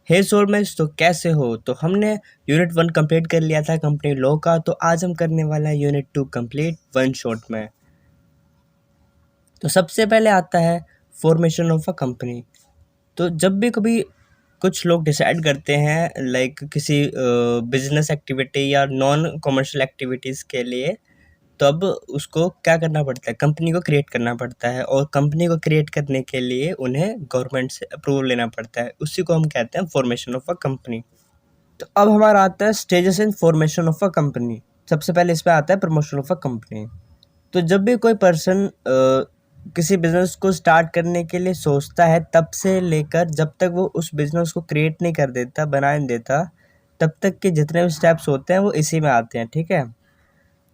हे soulmates, तो कैसे हो? तो हमने यूनिट 1 कंप्लीट कर लिया था कंपनी लॉ का। तो आज हम करने वाला है यूनिट 2 कंप्लीट वन शॉट में। तो सबसे पहले आता है फॉर्मेशन ऑफ अ कंपनी। तो जब भी कभी कुछ लोग डिसाइड करते हैं लाइक किसी बिजनेस एक्टिविटी या नॉन कमर्शियल एक्टिविटीज़ के लिए, तब उसको क्या करना पड़ता है, कंपनी को क्रिएट करना पड़ता है। और कंपनी को क्रिएट करने के लिए उन्हें गवर्नमेंट से अप्रूवल लेना पड़ता है। उसी को हम कहते हैं फॉर्मेशन ऑफ अ कंपनी। तो अब हमारा आता है stages in formation of a company. सबसे पहले इसमें आता है प्रमोशन ऑफ अ कंपनी। तो जब भी कोई पर्सन किसी बिजनेस को स्टार्ट करने के लिए सोचता है, तब से लेकर जब तक वो उस बिजनेस को क्रिएट नहीं कर देता, बना नहीं देता, तब तक के जितने भी स्टेप्स होते हैं वो इसी में आते हैं। ठीक है।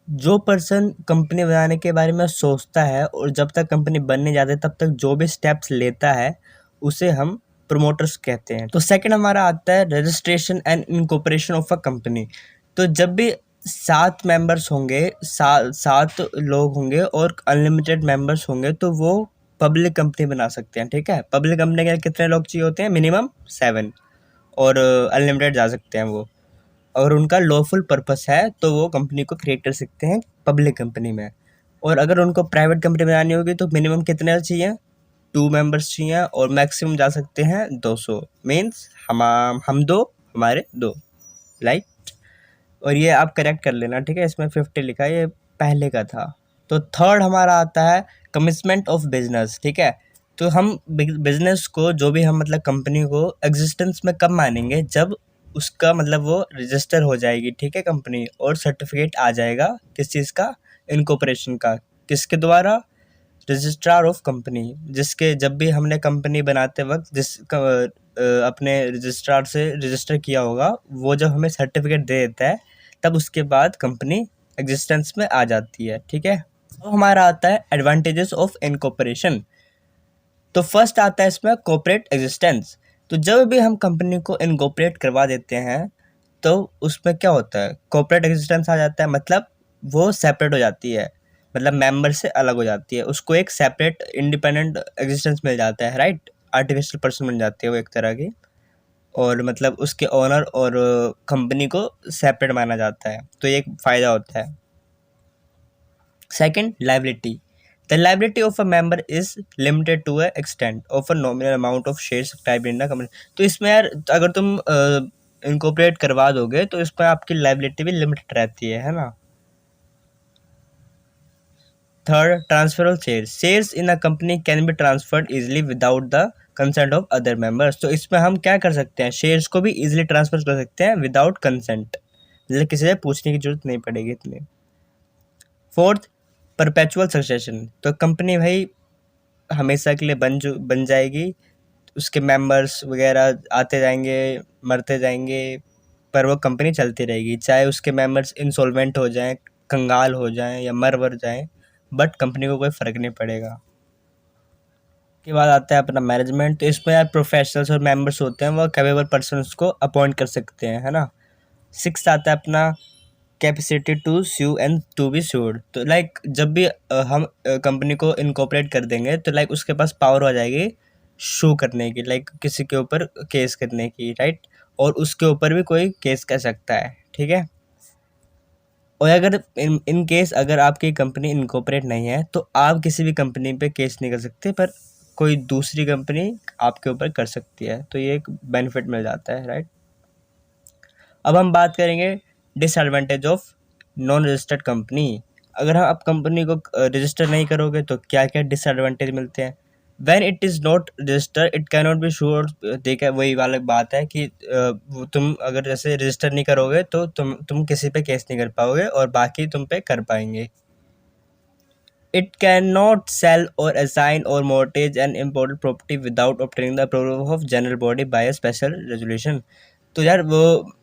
जो पर्सन कंपनी बनाने के बारे में सोचता है और जब तक कंपनी बनने जाती है तब तक जो भी स्टेप्स लेता है, उसे हम प्रोमोटर्स कहते हैं। तो सेकंड हमारा आता है registration and incorporation of a company. तो जब भी 7 मेंबर्स होंगे, 7 लोग होंगे और अनलिमिटेड मेंबर्स होंगे, तो वो पब्लिक कंपनी बना सकते हैं। ठीक है। पब्लिक कंपनी के लिए कितने लोग चाहिए होते हैं? मिनिमम 7। और अनलिमिटेड जा सकते हैं वो। अगर उनका लॉफुल पर्पस है तो वो कंपनी को क्रिएट कर सकते हैं पब्लिक कंपनी में। और अगर उनको प्राइवेट कंपनी बनानी होगी तो मिनिमम कितने चाहिए? 2 मेंबर्स चाहिए और मैक्सिमम जा सकते हैं 200। मीन्स हम दो, हमारे दो, लाइक। और ये आप करेक्ट कर लेना। ठीक है। इसमें 50 लिखा है, ये पहले का था। तो थर्ड हमारा आता है कमिटमेंट ऑफ बिजनेस। ठीक है। तो हम बिजनेस को, जो भी हम मतलब कंपनी को एग्जिस्टेंस में कब मानेंगे? जब उसका मतलब वो रजिस्टर हो जाएगी। ठीक है। कंपनी और सर्टिफिकेट आ जाएगा किस चीज़ का? इनकॉर्पोरेशन का। किसके द्वारा? Registrar of company. जिसके जब भी हमने कंपनी बनाते वक्त अपने रजिस्ट्रार से रजिस्टर किया होगा, वो जब हमें सर्टिफिकेट दे देता है, तब उसके बाद कंपनी एग्जिस्टेंस में आ जाती है। ठीक है। तो हमारा आता है एडवांटेजेस ऑफ इनकॉर्पोरेशन। तो फर्स्ट आता है इसमें कॉर्पोरेट एग्जिस्टेंस। तो जब भी हम कंपनी को इनकॉर्पोरेट करवा देते हैं, तो उसमें क्या होता है? कॉर्पोरेट एग्जिस्टेंस आ जाता है, मतलब वो सेपरेट हो जाती है, मतलब मेंबर से अलग हो जाती है। उसको एक सेपरेट इंडिपेंडेंट एग्जिस्टेंस मिल जाता है, राइट। आर्टिफिशियल पर्सन बन जाती है वो एक तरह की। और मतलब उसके ओनर और कंपनी को सेपरेट माना जाता है। तो ये एक फ़ायदा होता है। Second, liability. The liability of a member is limited to a extent of a nominal amount of shares subscribed in the company. तो इसमें यार अगर तुम इनकॉर्पोरेट करवा दोगे तो इसमें आपकी लाइबिलिटी भी लिमिटेड रहती है ना। Third, transfer of shares. Shares in a company can be transferred easily without the consent of other members. तो इसमें हम क्या कर सकते हैं? शेयर्स को भी इजिली ट्रांसफर कर सकते हैं विदाउट कंसेंट, मतलब किसी से पूछने की जरूरत नहीं पड़ेगी इतनी। Fourth, perpetual succession. तो कंपनी भाई हमेशा के लिए बन जाएगी। उसके मेंबर्स वगैरह आते जाएंगे, मरते जाएंगे, पर वो कंपनी चलती रहेगी, चाहे उसके मेंबर्स इंसॉल्वेंट हो जाएं, कंगाल हो जाएं या मर जाएं, बट कंपनी को कोई फ़र्क नहीं पड़ेगा। के बाद आता है अपना मैनेजमेंट। तो इसमें यार प्रोफेशनल्स और मेंबर्स होते हैं, वो कैपेबल पर्सन्स को अपॉइंट कर सकते हैं, है ना। सिक्स आता है अपना capacity to sue and to be sued. तो लाइक जब भी हम कंपनी को इनकॉर्पोरेट कर देंगे, तो लाइक उसके पास पावर हो जाएगी शू करने की, लाइक किसी के ऊपर केस करने की, राइट। और उसके ऊपर भी कोई केस कर सकता है। ठीक है। और अगर इन केस अगर आपकी कंपनी इनकॉर्पोरेट नहीं है, तो आप किसी भी कंपनी पे केस नहीं कर सकते, पर कोई दूसरी कंपनी आपके ऊपर कर सकती है। तो ये एक बेनिफिट मिल जाता है, राइट। अब हम बात करेंगे disadvantage of non registered company. अगर हम आप कंपनी को रजिस्टर नहीं करोगे तो क्या क्या डिसएडवांटेज मिलते हैं? When it is not register it can not be sure. देखा, वही वाला बात है कि वो तुम अगर जैसे रजिस्टर नहीं करोगे तो तुम किसी पे केस नहीं कर पाओगे और बाकी तुम पे कर पाएंगे। It can not sell or assign or mortgage an imported property without obtaining the approval of general body by a special resolution. तो यार वो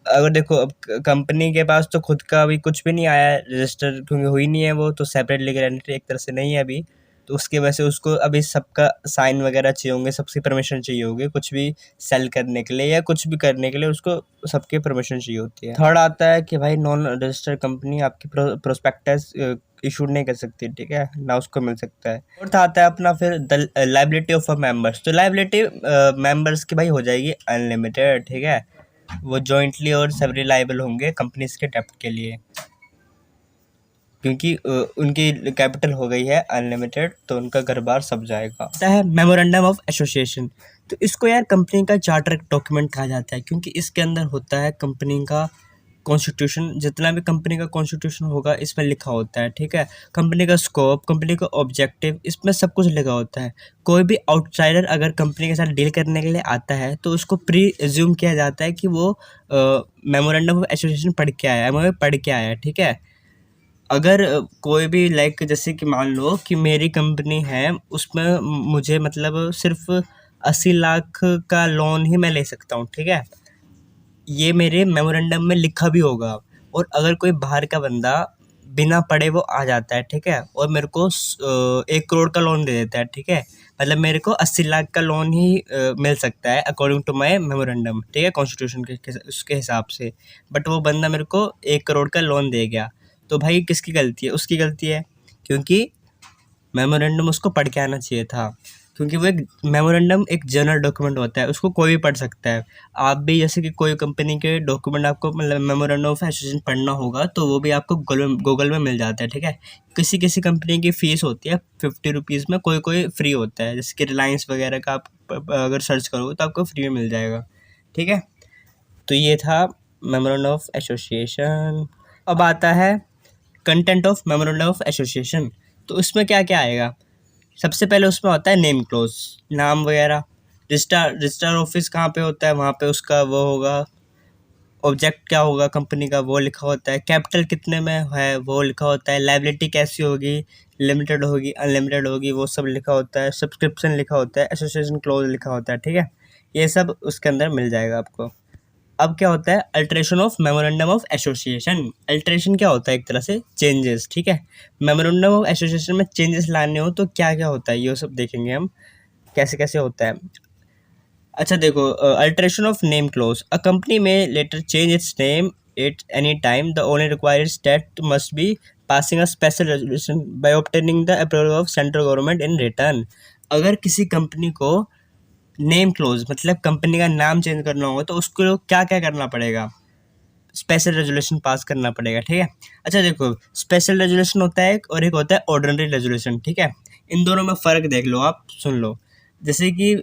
अगर देखो, अब कंपनी के पास तो खुद का अभी कुछ भी नहीं आया है रजिस्टर, क्योंकि हुई नहीं है वो, तो सेपरेट लीगल एंटिटी एक तरह से नहीं है अभी। तो उसकी वजह से उसको अभी सबका साइन वगैरह चाहिए होंगे, सबकी परमिशन चाहिए होगी, कुछ भी सेल करने के लिए या कुछ भी करने के लिए उसको सबकी परमिशन चाहिए होती है। थर्ड आता है कि भाई नॉन रजिस्टर्ड कंपनी आपकी प्रोस्पेक्टस इशू नहीं कर सकती, ठीक है, ना उसको मिल सकता है। फोर्थ आता है अपना फिर द लाइबिलिटी ऑफ मेंबर्स। तो लाइबिलिटी मेंबर्स की भाई हो जाएगी अनलिमिटेड, ठीक है, वो जॉइंटली और सेवरली लाइबल होंगे कंपनीज के डेप्ट के लिए, क्योंकि उनकी कैपिटल हो गई है अनलिमिटेड, तो उनका घर बार सब जाएगा। आता है मेमोरेंडम ऑफ एसोसिएशन। तो इसको यार कंपनी का चार्टर डॉक्यूमेंट कहा जाता है, क्योंकि इसके अंदर होता है कंपनी का कॉन्स्टिट्यूशन, जितना भी कंपनी का कॉन्स्टिट्यूशन होगा इसमें लिखा होता है, ठीक है, कंपनी का स्कोप, कंपनी का ऑब्जेक्टिव, इसमें सब कुछ लिखा होता है। कोई भी आउटसाइडर अगर कंपनी के साथ डील करने के लिए आता है तो उसको प्री एज्यूम किया जाता है कि वो मेमोरेंडम ऑफ एसोसिएशन पढ़ के आया है, एमओए पढ़ के आया है, ठीक है। अगर कोई भी लाइक जैसे कि मान लो कि मेरी कंपनी है, उसमें मुझे मतलब सिर्फ 80 लाख का लोन ही मैं ले सकता हूँ, ठीक है, ये मेरे मेमोरेंडम में लिखा भी होगा। और अगर कोई बाहर का बंदा बिना पढ़े वो आ जाता है, ठीक है, और मेरे को 1 करोड़ का लोन दे देता है, ठीक है, मतलब मेरे को 80 लाख का लोन ही मिल सकता है अकॉर्डिंग टू माई मेमोरेंडम, ठीक है, कॉन्स्टिट्यूशन के उसके हिसाब से। बट वो बंदा मेरे को 1 करोड़ का लोन दे गया, तो भाई किसकी गलती है? उसकी गलती है, क्योंकि मेमोरेंडम उसको पढ़ के आना चाहिए था, क्योंकि वो एक मेमोरेंडम एक जनरल डॉक्यूमेंट होता है, उसको कोई भी पढ़ सकता है। आप भी जैसे कि कोई कंपनी के डॉक्यूमेंट आपको मतलब मेमोरेंडम ऑफ एसोसिएशन पढ़ना होगा तो वो भी आपको गूगल में मिल जाता है, ठीक है। किसी किसी कंपनी की फ़ीस होती है 50 रुपीज़ में, कोई कोई फ्री होता है, जैसे कि रिलायंस वगैरह का आप अगर सर्च करोगे तो आपको फ्री में मिल जाएगा, ठीक है। तो ये था मेमोरेंडम ऑफ एसोसिएशन। अब आता है content of memorandum of association. तो उसमें क्या क्या आएगा? सबसे पहले उसमें होता है नेम क्लोज, नाम वगैरह, रजिस्ट्रार ऑफिस कहाँ पे होता है वहाँ पे उसका वो होगा, ऑब्जेक्ट क्या होगा कंपनी का वो लिखा होता है, कैपिटल कितने में है वो लिखा होता है, लायबिलिटी कैसी होगी, लिमिटेड होगी अनलिमिटेड होगी, वो सब लिखा होता है, सब्सक्रिप्शन लिखा होता है, एसोसिएशन क्लोज लिखा होता है, ठीक है, ये सब उसके अंदर मिल जाएगा आपको। अब क्या होता है alteration of memorandum of association. Alteration क्या होता है? एक तरह से चेंजेस, ठीक है। मेमोरेंडम ऑफ एसोसिएशन में चेंजेस लाने हो तो क्या क्या होता है ये सब देखेंगे हम, कैसे कैसे होता है। अच्छा देखो, alteration of name clause. A company may later change its name at any time, the only requires that must be passing a special resolution by obtaining the approval of central government in return. अगर किसी company को name close मतलब company का नाम change करना होगा तो उसको क्या क्या करना पड़ेगा? स्पेशल रेजोल्यूशन पास करना पड़ेगा, ठीक है। अच्छा देखो, स्पेशल रेजोल्यूशन होता है एक और एक होता है ऑर्डिनरी रेजोल्यूशन, ठीक है। इन दोनों में फ़र्क देख लो, आप सुन लो। जैसे कि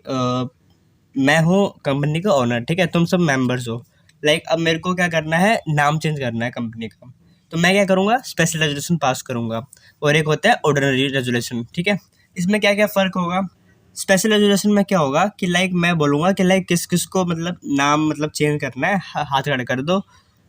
मैं हूँ कंपनी का ओनर, ठीक है, तुम सब मेंबर्स हो। लाइक अब मेरे को क्या करना है, नाम चेंज करना है कंपनी का, तो मैं क्या करूँगा, स्पेशल रेजोल्यूशन पास करूँगा। और एक होता है ऑर्डिनरी रेजोल्यूशन, ठीक है। इसमें क्या क्या फ़र्क होगा? स्पेशल रेजोल्यूशन में क्या होगा कि लाइक मैं बोलूँगा कि लाइक किस किस को मतलब नाम मतलब चेंज करना है, हाथ खड़े कर दो,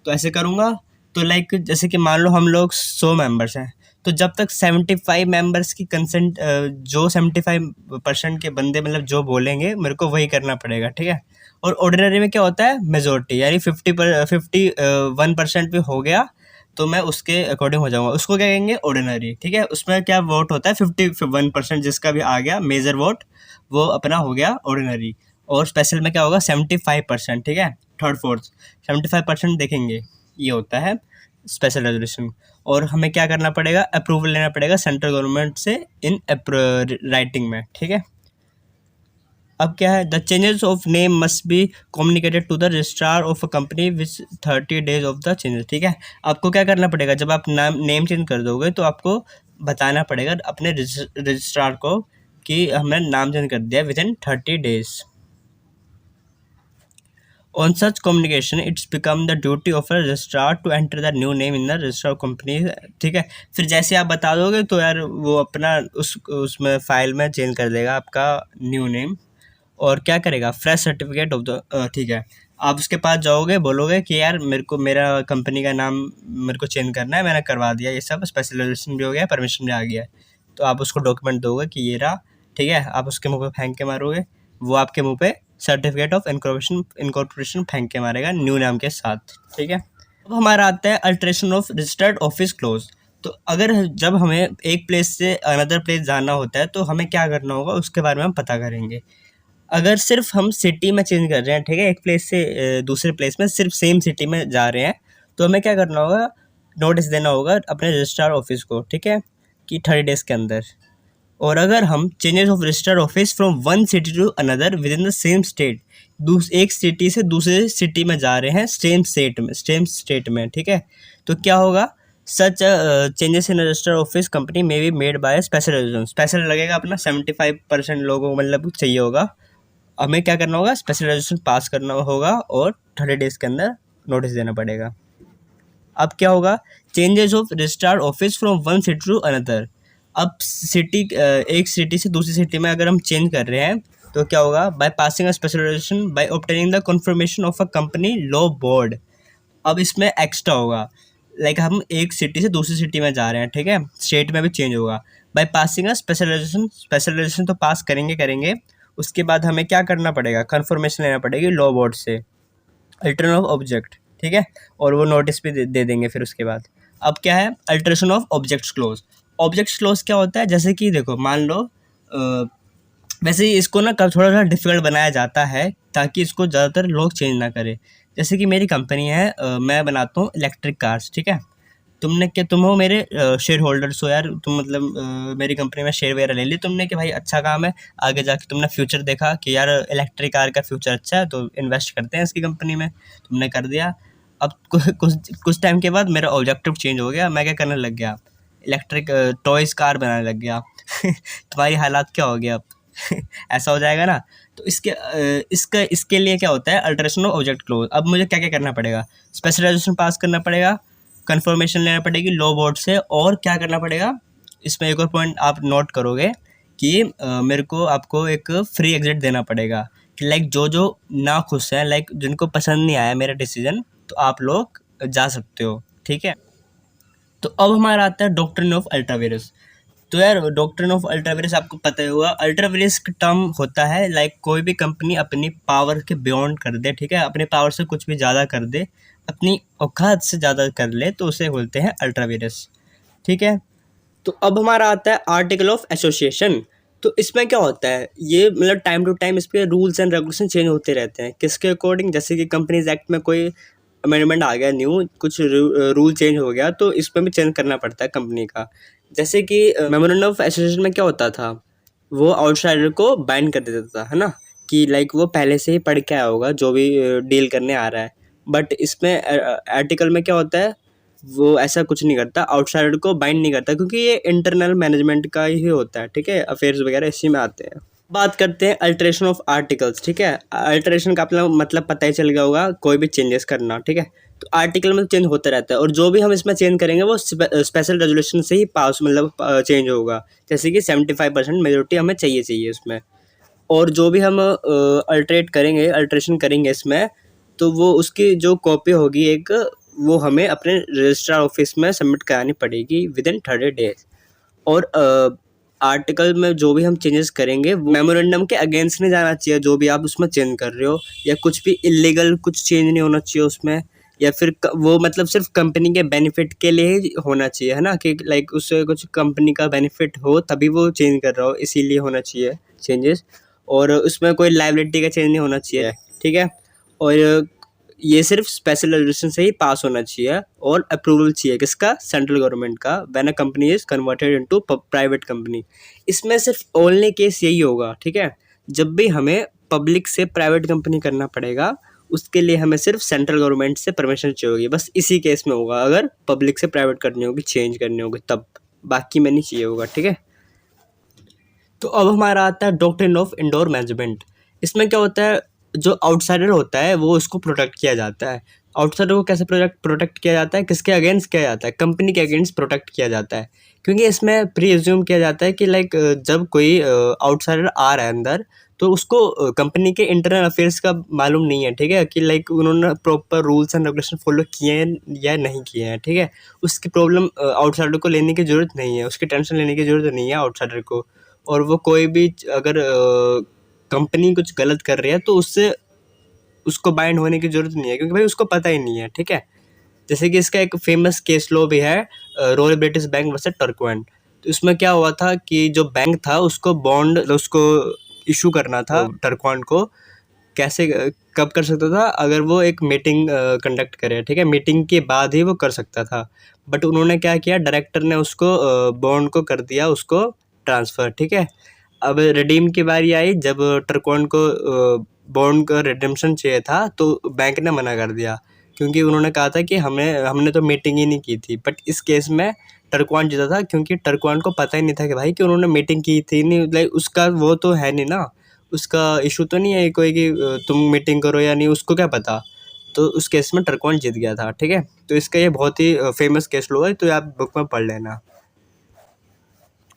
तो ऐसे करूँगा। तो लाइक जैसे कि मान लो हम लोग 100 मेंबर्स हैं, तो जब तक 75 मेंबर्स की कंसेंट, जो 75% के बंदे मतलब जो बोलेंगे मेरे को वही करना पड़ेगा, ठीक है। और ऑर्डिनरी में क्या होता है, मेजोरिटी, यानी 51% भी हो गया तो मैं उसके अकॉर्डिंग हो जाऊंगा, उसको क्या कहेंगे, ऑर्डिनरी, ठीक है। उसमें क्या वोट होता है 51% जिसका भी आ गया मेजर वोट, वो अपना हो गया ऑर्डिनरी। और स्पेशल में क्या होगा 75%, ठीक है, थर्ड फोर्थ 75% देखेंगे, ये होता है स्पेशल रेजोल्यूशन। और हमें क्या करना पड़ेगा, अप्रूवल लेना पड़ेगा सेंट्रल गवर्नमेंट से इन राइटिंग में, ठीक है। अब क्या है, the changes of name must be communicated to the registrar of a company which 30 days of the changes, ठीक है। आपको क्या करना पड़ेगा, जब आप नेम चेंज कर दोगे तो आपको बताना पड़ेगा अपने रजिस्ट्रार को कि हमने नाम चेंज कर दिया with in 30 days. On such communication, it's become the duty of a registrar to enter the new name in the register of company, ठीक है। फिर जैसे आप बता दोगे तो यार वो अपना उसमें फाइल में चेंज कर देगा आपका न्यू नेम। और क्या करेगा, फ्रेश सर्टिफिकेट ऑफ द, ठीक है, आप उसके पास जाओगे, बोलोगे कि यार मेरे को मेरा कंपनी का नाम मेरे को चेंज करना है, मैंने करवा दिया, ये सब स्पेशलाइजेशन भी हो गया, परमिशन भी आ गया है। तो आप उसको डॉक्यूमेंट दोगे कि ये रहा, ठीक है, आप उसके मुंह पे फेंक के मारोगे, वो आपके मुंह पे सर्टिफिकेट ऑफ इनकॉर्पोरेशन फेंक के मारेगा न्यू नाम के साथ, ठीक है। अब हमारा आता है alteration of registered office close. तो अगर जब हमें एक प्लेस से अनदर प्लेस जाना होता है तो हमें क्या करना होगा उसके बारे में हम पता करेंगे। अगर सिर्फ हम सिटी में चेंज कर रहे हैं, ठीक है, एक प्लेस से दूसरे प्लेस में सिर्फ सेम सिटी में जा रहे हैं, तो हमें क्या करना होगा, नोटिस देना होगा अपने रजिस्ट्रार ऑफिस को, ठीक है, कि 30 डेज़ के अंदर। और अगर हम changes of registered office from one city to another within the same state, एक सिटी से दूसरे सिटी में जा रहे हैं सेम स्टेट में, ठीक है, तो क्या होगा, such changes in registered office company may be made by special resolution. Special लगेगा अपना 75% लोगों को मतलब चाहिए होगा, हमें क्या करना होगा, स्पेशल रेजोल्यूशन पास करना होगा और 30 डेज़ के अंदर नोटिस देना पड़ेगा। अब क्या होगा, changes of registrar office from one city to another. अब सिटी एक सिटी से दूसरी सिटी में अगर हम चेंज कर रहे हैं तो क्या होगा, by passing a special resolution by obtaining the confirmation of a company law board. अब इसमें एक्स्ट्रा होगा, लाइक हम एक सिटी से दूसरी सिटी में जा रहे हैं, ठीक है, स्टेट में भी चेंज होगा, by passing a special resolution तो पास करेंगे, उसके बाद हमें क्या करना पड़ेगा, कन्फर्मेशन लेना पड़ेगी लॉ बोर्ड से, अल्टरेशन ऑफ ऑब्जेक्ट, ठीक है, और वो नोटिस भी दे देंगे फिर उसके बाद। अब क्या है, alteration of objects close. Objects close क्या होता है, जैसे कि देखो मान लो वैसे ही इसको ना कब थोड़ा सा डिफिकल्ट बनाया जाता है ताकि इसको ज़्यादातर लोग चेंज ना करें। जैसे कि मेरी कंपनी है, मैं बनाता हूँ इलेक्ट्रिक कार्स, ठीक है, तुम हो मेरे शेयर होल्डर्स हो यार, तुम मतलब मेरी कंपनी में शेयर वगैरह ले ली तुमने कि भाई अच्छा काम है, आगे जाके तुमने फ्यूचर देखा कि यार इलेक्ट्रिक कार का फ्यूचर अच्छा है तो इन्वेस्ट करते हैं इसकी कंपनी में, तुमने कर दिया। अब कुछ टाइम के बाद मेरा ऑब्जेक्टिव चेंज हो गया, मैं क्या करने लग गया, इलेक्ट्रिक टॉयज़ कार बनाने लग गया तुम्हारी हालात क्या हो गया अब ऐसा हो जाएगा ना। तो इसके लिए क्या होता है, अल्टरेशन ऑफ ऑब्जेक्ट क्लोज। अब मुझे क्या क्या करना पड़ेगा, स्पेशलाइजेशन पास करना पड़ेगा, कन्फर्मेशन लेना पड़ेगी लॉ बोर्ड से, और क्या करना पड़ेगा, इसमें एक और पॉइंट आप नोट करोगे कि मेरे को आपको एक फ्री एग्जिट देना पड़ेगा कि लाइक जो ना खुश हैं, लाइक जिनको पसंद नहीं आया मेरा डिसीजन, तो आप लोग जा सकते हो, ठीक है। तो अब हमारा आता है डॉक्ट्रिन ऑफ अल्ट्रावायरस। तो यार डॉक्ट्रिन ऑफ अल्ट्रावायरस आपको पता ही होगा, अल्ट्रावायरस का टर्म होता है लाइक कोई भी कंपनी अपनी पावर के बियॉन्ड कर दे, ठीक है, अपनी पावर से कुछ भी ज़्यादा कर दे, अपनी औकात से ज़्यादा कर ले, तो उसे बोलते हैं अल्ट्रावायरस, ठीक है। तो अब हमारा आता है आर्टिकल ऑफ एसोसिएशन। तो इसमें क्या होता है, ये मतलब टाइम टू टाइम इस पर रूल्स एंड रेगुलेशन चेंज होते रहते हैं, किसके अकॉर्डिंग, जैसे कि कंपनीज एक्ट में कोई अमेंडमेंट आ गया न्यू, कुछ रूल चेंज हो गया तो इसमें भी चेंज करना पड़ता है कंपनी का। जैसे कि मेमोरेंडम ऑफ एसोसिएशन में क्या होता था, वो आउटसाइडर को बाइंड कर देता था, है ना, कि लाइक वो पहले से ही पढ़ के आया होगा जो भी डील करने आ रहा है। बट इसमें आर्टिकल में क्या होता है, वो ऐसा कुछ नहीं करता, आउटसाइडर को बाइंड नहीं करता, क्योंकि ये इंटरनल मैनेजमेंट का ही होता है, ठीक है, अफेयर्स वगैरह इसी में आते हैं। बात करते हैं अल्टरेशन ऑफ आर्टिकल्स, ठीक है। अल्टरेशन का अपना मतलब पता ही चल गया होगा, कोई भी चेंजेस करना, ठीक है। तो आर्टिकल में चेंज होता रहता है, और जो भी हम इसमें चेंज करेंगे वो स्पेशल रेजोल्यूशन से ही पास मतलब चेंज होगा। जैसे कि 75% मेजोरिटी हमें चाहिए उसमें, और जो भी हम अल्ट्रेशन करेंगे इसमें, तो वो उसकी जो कॉपी होगी एक, वो हमें अपने रजिस्ट्रार ऑफिस में सबमिट करानी पड़ेगी विद इन 30 डेज। और आर्टिकल में जो भी हम चेंजेस करेंगे वो मेमोरेंडम के अगेंस्ट नहीं जाना चाहिए, जो भी आप उसमें चेंज कर रहे हो, या कुछ भी इलीगल कुछ चेंज नहीं होना चाहिए उसमें, या फिर वो मतलब सिर्फ कंपनी के बेनिफिट के लिए ही होना चाहिए, है ना, कि लाइक उससे कुछ कंपनी का बेनिफिट हो तभी वो चेंज कर रहा हो, इसीलिए होना चाहिए चेंजेस। और उसमें कोई लाइबिलिटी का चेंज नहीं होना चाहिए, ठीक है। और ये सिर्फ स्पेशल रेजोल्यूशन से ही पास होना चाहिए, और अप्रूवल चाहिए किसका, सेंट्रल गवर्नमेंट का, when a company is converted into private company. इसमें सिर्फ ओनली केस यही होगा, ठीक है, जब भी हमें पब्लिक से प्राइवेट कंपनी करना पड़ेगा, उसके लिए हमें सिर्फ सेंट्रल गवर्नमेंट से परमिशन चाहिए होगी, बस इसी केस में होगा, अगर पब्लिक से प्राइवेट करनी होगी, चेंज करनी होगी तब, बाकी में नहीं चाहिए होगा, ठीक है। तो अब हमारा आता है डॉक्ट्रिन ऑफ इंडोर मैनेजमेंट। इसमें क्या होता है, जो आउटसाइडर होता है वो उसको प्रोटेक्ट किया जाता है। आउटसाइडर को कैसे प्रोटेक्ट किया जाता है, किसके अगेंस्ट किया जाता है, कंपनी के अगेंस्ट प्रोटेक्ट किया जाता है, क्योंकि इसमें प्री एज्यूम किया जाता है कि लाइक जब कोई आउटसाइडर आ रहा है अंदर, तो उसको कंपनी के इंटरनल अफेयर्स का मालूम नहीं है, ठीक है, कि लाइक उन्होंने proper rules and regulation follow किए हैं या नहीं किए हैं, ठीक है। उसकी प्रॉब्लम आउटसाइडर को लेने की ज़रूरत नहीं है, उसकी टेंशन लेने की ज़रूरत नहीं है आउटसाइडर को। और वो कोई भी अगर कंपनी कुछ गलत कर रही है तो उससे उसको बाइंड होने की ज़रूरत नहीं है, क्योंकि भाई उसको पता ही नहीं है, ठीक है। जैसे कि इसका एक फेमस केस लॉ भी है, रॉयल ब्रिटिश बैंक वर्सेस टर्कवैन। तो इसमें क्या हुआ था कि जो बैंक था उसको बॉन्ड उसको इशू करना था टर्कवैन को। कैसे कब कर सकता था? अगर वो एक मीटिंग कंडक्ट करे, ठीक है, मीटिंग के बाद ही वो कर सकता था। बट उन्होंने क्या किया, डायरेक्टर ने उसको बॉन्ड को कर दिया उसको ट्रांसफ़र, ठीक है। अब रिडीम की बारी आई, जब टर्कवैन को बॉन्ड का रिडेम्पशन चाहिए था तो बैंक ने मना कर दिया, क्योंकि उन्होंने कहा था कि हमने तो मीटिंग ही नहीं की थी। बट इस केस में टर्कवैन जीता था, क्योंकि टर्कवैन को पता ही नहीं था कि भाई कि उन्होंने मीटिंग की थी नहीं, लाइक उसका वो तो है नहीं ना, उसका इशू तो नहीं है कोई कि तुम मीटिंग करो या नहीं, उसको क्या पता। तो उस केस में टर्कवैन जीत गया था, ठीक है। तो इसका ये बहुत ही फेमस केस लॉ है, तो आप बुक में पढ़ लेना।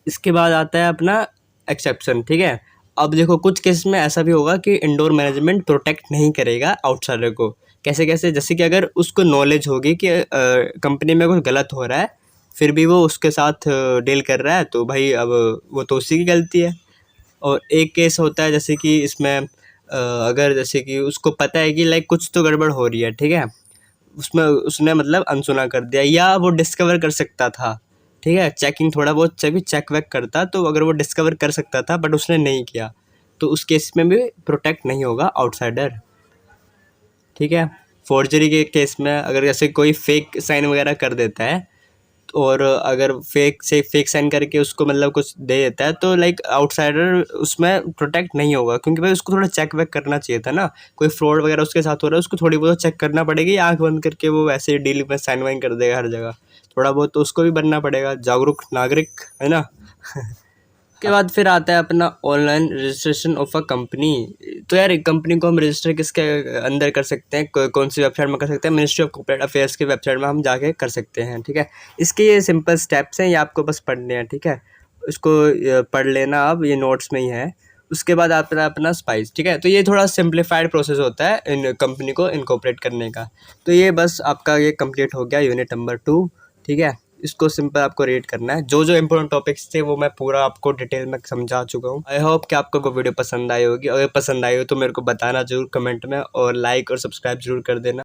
इसके बाद आता है अपना एक्सेप्शन, ठीक है। अब देखो कुछ केस में ऐसा भी होगा कि इंडोर मैनेजमेंट प्रोटेक्ट नहीं करेगा आउटसाइडर को। कैसे कैसे? जैसे कि अगर उसको नॉलेज होगी कि कंपनी में कुछ गलत हो रहा है, फिर भी वो उसके साथ डील कर रहा है, तो भाई अब वो तो उसी की गलती है। और एक केस होता है जैसे कि इसमें अगर जैसे कि उसको पता है कि लाइक कुछ तो गड़बड़ हो रही है, ठीक है, उसमें उसने मतलब अनसुना कर दिया, या वो डिस्कवर कर सकता था, ठीक है, चेकिंग थोड़ा बहुत भी चेक वेक करता, तो अगर वो डिस्कवर कर सकता था बट उसने नहीं किया, तो उस केस में भी प्रोटेक्ट नहीं होगा आउटसाइडर, ठीक है। फोर्जरी के केस में अगर जैसे कोई फेक साइन वगैरह कर देता है, और अगर फेक साइन करके उसको मतलब कुछ दे देता है, तो लाइक आउटसाइडर उसमें प्रोटेक्ट नहीं होगा, क्योंकि भाई उसको थोड़ा चेक वेक करना चाहिए था ना। कोई फ्रॉड वगैरह उसके साथ हो रहा है, उसको थोड़ी बहुत चेक करना पड़ेगी, आंख बंद करके वो वैसे डील में साइन वाइन कर देगा हर जगह। थोड़ा बहुत तो उसको भी बनना पड़ेगा, जागरूक नागरिक, है ना। उसके बाद फिर आता है अपना online registration of a company. तो यार एक कंपनी को हम रजिस्टर किसके अंदर कर सकते हैं, कौन सी वेबसाइट में कर सकते हैं? मिनिस्ट्री ऑफ कॉर्पोरेट अफेयर्स की वेबसाइट में हम जाके कर सकते हैं, ठीक है। इसके ये सिंपल स्टेप्स हैं, ये आपको बस पढ़ने हैं, ठीक है। इसको पढ़ लेना, अब ये नोट्स में ही है। उसके बाद आता है अपना स्पाइस, ठीक है। तो ये थोड़ा सिंप्लीफाइड प्रोसेस होता है इन कंपनी को इनकॉर्पोरेट करने का। तो ये बस आपका ये कंप्लीट हो गया यूनिट नंबर 2, ठीक है। इसको सिंपल आपको रीड करना है। जो जो इंपॉर्टेंट टॉपिक्स थे वो मैं पूरा आपको डिटेल में समझा चुका हूँ। आई होप कि आपको वो वीडियो पसंद आई होगी। अगर पसंद आई हो तो मेरे को बताना जरूर कमेंट में, और लाइक और सब्सक्राइब जरूर कर देना।